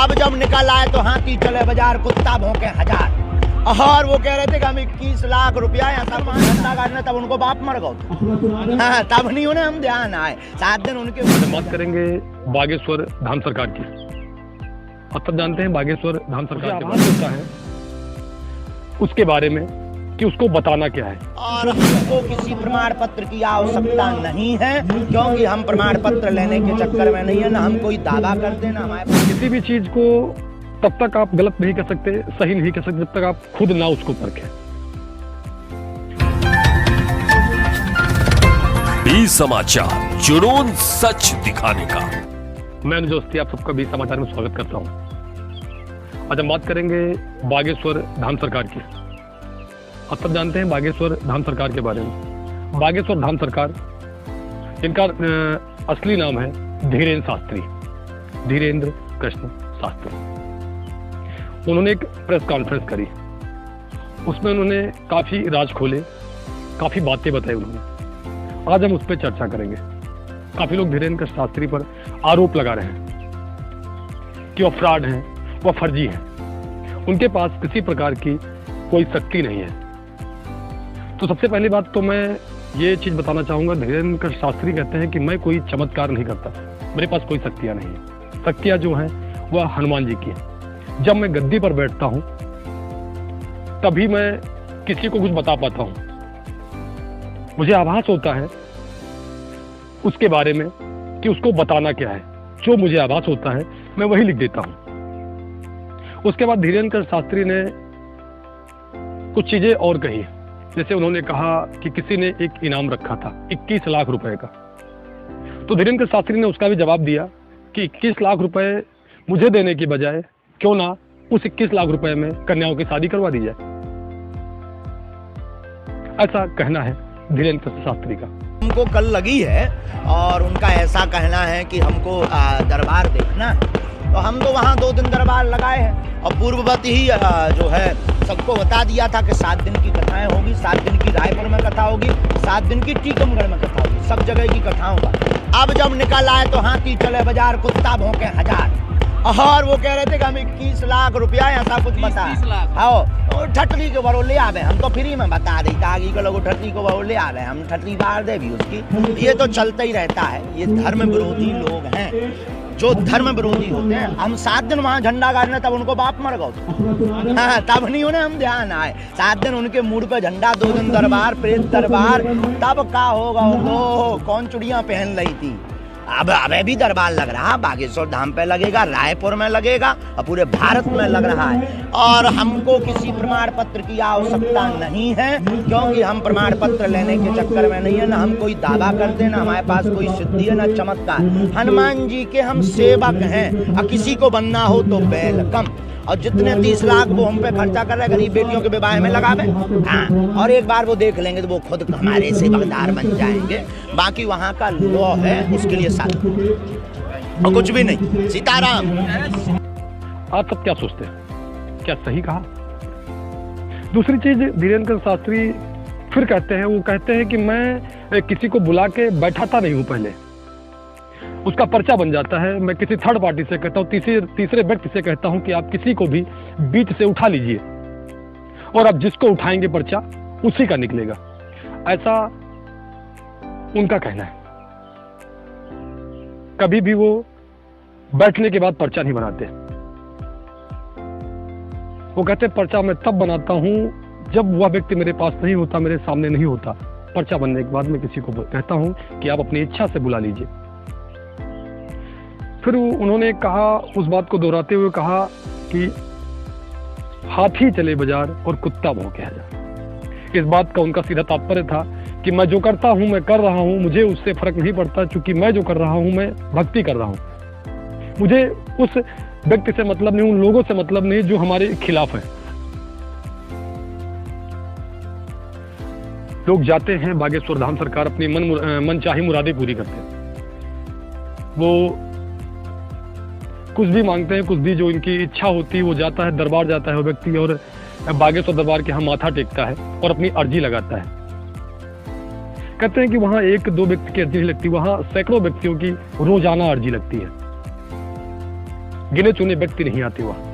अब जब निकल आए तो हाथी चले बाजार, कुत्ता भौंके हजार। और वो कह रहे थे कि हम 21 लाख रुपया यहाँ तक धंधा करने, तब उनको बाप मर गए। हाँ, तब नहीं उन्हें हम ध्यान आए। 7 दिन उनके बात करेंगे बागेश्वर धाम सरकार की। आप सब जानते हैं बागेश्वर धाम सरकार के बारे होता है उसके बारे में कि उसको बताना क्या है। और हमको किसी प्रमाण पत्र की आवश्यकता नहीं है, क्योंकि हम प्रमाण पत्र लेने के चक्कर में नहीं है, ना हम कोई दावा करते ना हमारे पास। किसी भी चीज को तब तक आप गलत नहीं कर सकते, सही नहीं कर सकते, जब तक आप खुद ना उसको परखें। बी समाचार, जुनून सच दिखाने का। मैं दोस्ती आप सबका बी समाचार में स्वागत करता हूं। आज हम बात करेंगे बागेश्वर धाम सरकार की। आप सब जानते हैं बागेश्वर धाम सरकार के बारे में। बागेश्वर धाम सरकार, इनका असली नाम है धीरेन्द्र शास्त्री, धीरेन्द्र कृष्ण शास्त्री। उन्होंने एक प्रेस कॉन्फ्रेंस करी, उसमें उन्होंने काफी राज खोले, काफी बातें बताई उन्होंने। आज हम उस पर चर्चा करेंगे। काफी लोग धीरेन्द्र कृष्ण शास्त्री पर आरोप लगा रहे हैं कि वह फ्रॉड हैं, वह फर्जी हैं, उनके पास किसी प्रकार की कोई शक्ति नहीं है। तो सबसे पहली बात तो मैं ये चीज बताना चाहूंगा, धीरेन्द्र कृष्ण शास्त्री कहते हैं कि मैं कोई चमत्कार नहीं करता, मेरे पास कोई शक्तियां नहीं है। शक्तियां जो हैं वह हनुमान जी की है। जब मैं गद्दी पर बैठता हूं तभी मैं किसी को कुछ बता पाता हूं। मुझे आभास होता है उसके बारे में कि उसको बताना क्या है। जो मुझे आभास होता है मैं वही लिख देता हूं। उसके बाद धीरेन्द्र कृष्ण शास्त्री ने कुछ चीजें और कही। जैसे उन्होंने कहा कि किसी ने एक इनाम रखा था 21 लाख रुपए का। तो धीरेन्द्र कृष्ण शास्त्री ने उसका भी जवाब दिया कि 21 लाख रुपए मुझे देने की बजाय क्यों ना उस 21 लाख रुपए में कन्याओं की शादी करवा दी जाए। ऐसा कहना है धीरेन्द्र कृष्ण शास्त्री का। हमको कल लगी है और उनका ऐसा कहना है कि हमको दरबार देखना है, तो हम तो वहाँ 2 दिन दरबार लगाए हैं। और पूर्ववत ही जो है सबको बता दिया था कि 7 दिन की कथाएं होगी, 7 दिन की रायपुर में कथा होगी, 7 दिन की टीकमगढ़ में कथा होगी, सब जगह की कथाओं का। अब जब निकल आए तो हाथी चले बाजार, कुत्ता भौंके हजार। और वो कह रहे थे कि हम 21 लाख रुपया ऐसा कुछ बता। हाँ, ठटरी के बरो ले आवे, हम तो फ्री में बता देता आगे के लोग ठटरी को बरो ले आवे, हम ठटरी बार दे भी उसकी। ये तो चलता ही रहता है। ये धर्म विरोधी लोग हैं, जो धर्म विरोधी होते हैं। हम 7 दिन वहाँ झंडा गाड़ने, तब उनको बाप मर गए। हाँ, तब नहीं उन्हें हम ध्यान आए। 7 दिन उनके मूड पे झंडा, 2 दिन दरबार, प्रेत दरबार, तब का होगा। वो कौन चुड़ियां पहन रही थी। अब अबे भी दरबार लग रहा, बागेश्वर धाम पे लगेगा, रायपुर में लगेगा और पूरे भारत में लग रहा है। और हमको किसी प्रमाण पत्र की आवश्यकता नहीं है, क्योंकि हम प्रमाण पत्र लेने के चक्कर में नहीं है, ना हम कोई दावा करते ना हमारे पास कोई सिद्धि है, ना चमत्कार। हनुमान जी के हम सेवक हैं और किसी को बनना हो तो वेलकम। और जितने 30 लाख वो हम पे खर्चा कर रहे हैं गरीब बेटियों के विवाह में लगावे। हाँ, और एक बार वो देख लेंगे तो वो खुद हमारे सेवकदार बन जाएंगे। बाकी वहाँ का लॉ है, उसके लिए साथ और कुछ भी नहीं। सीताराम। आप सब क्या सोचते हैं, क्या सही कहा? दूसरी चीज धीरेन्द्र कृष्ण शास्त्री फिर कहते हैं, वो कहते हैं कि मैं किसी को बुला के बैठाता नहीं हूं, पहले उसका पर्चा बन जाता है। मैं किसी थर्ड पार्टी से कहता हूँ, तीसरे व्यक्ति से कहता हूँ कि आप किसी को भी बीच से उठा लीजिए और आप जिसको उठाएंगे पर्चा उसी का निकलेगा। ऐसा उनका कहना है। कभी भी वो बैठने के बाद पर्चा नहीं बनाते। वो कहते पर्चा मैं तब बनाता हूं जब वह व्यक्ति मेरे पास नहीं होता, मेरे सामने नहीं होता। पर्चा बनने के बाद मैं किसी को कहता हूं कि आप अपनी इच्छा से बुला लीजिए। फिर उन्होंने कहा, उस बात को दोहराते हुए कहा कि हाथी चले बाजार और कुत्ता भौंके हजार। इस बात का उनका सीधा तात्पर्य था कि मैं जो करता हूं मैं कर रहा हूं, मुझे उससे फर्क नहीं पड़ता, क्योंकि मैं जो कर रहा हूं मैं भक्ति कर रहा हूं। मुझे उस व्यक्ति से मतलब नहीं, उन लोगों से मतलब नहीं जो हमारे खिलाफ हैं। लोग जाते हैं बागेश्वर धाम सरकार, अपनी मनचाही मुरादें पूरी करते हैं। वो कुछ भी मांगते हैं, कुछ भी जो इनकी इच्छा होती है वो जाता है, दरबार जाता है वो व्यक्ति और बागेश्वर दरबार के यहाँ माथा टेकता है और अपनी अर्जी लगाता है। कहते हैं कि वहाँ 1-2 व्यक्ति की अर्जी नहीं लगती, वहाँ सैकड़ों व्यक्तियों की रोजाना अर्जी लगती है। गिने चुने व्यक्ति नहीं आते वहां।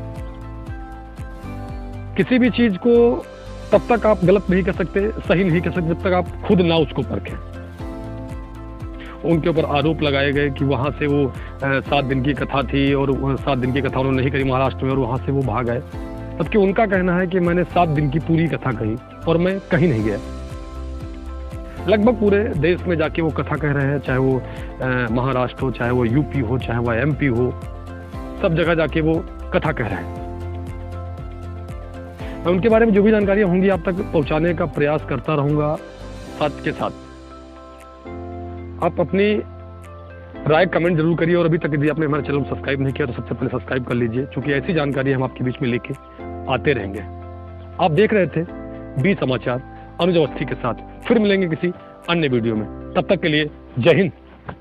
किसी भी चीज को तब तक आप गलत नहीं कर सकते, सही नहीं कर सकते, जब तक आप खुद ना उसको परखें। उनके ऊपर आरोप लगाए गए कि वहां से वो 7 दिन की कथा थी और 7 दिन की कथा उन्होंने नहीं करी महाराष्ट्र में और वहां से वो भाग आए, जबकि उनका कहना है कि मैंने 7 दिन की पूरी कथा कही और मैं कहीं नहीं गया। लगभग पूरे देश में जाके वो कथा कह रहे हैं, चाहे वो महाराष्ट्र हो, चाहे वो यूपी हो, चाहे वो एमपी हो, सब जगह जाके वो कथा कह रहे हैं। मैं उनके बारे में जो भी जानकारियां होंगी आप तक पहुंचाने का प्रयास करता रहूंगा। साथ के साथ आप अपनी राय कमेंट जरूर करिए, और अभी तक यदि आपने हमारे चैनल को सब्सक्राइब नहीं किया तो सबसे पहले सब्सक्राइब कर लीजिए, क्योंकि ऐसी जानकारी हम आपके बीच में लेके आते रहेंगे। आप देख रहे थे बी समाचार अनुज अवस्थी के साथ। फिर मिलेंगे किसी अन्य वीडियो में, तब तक के लिए जय हिंद।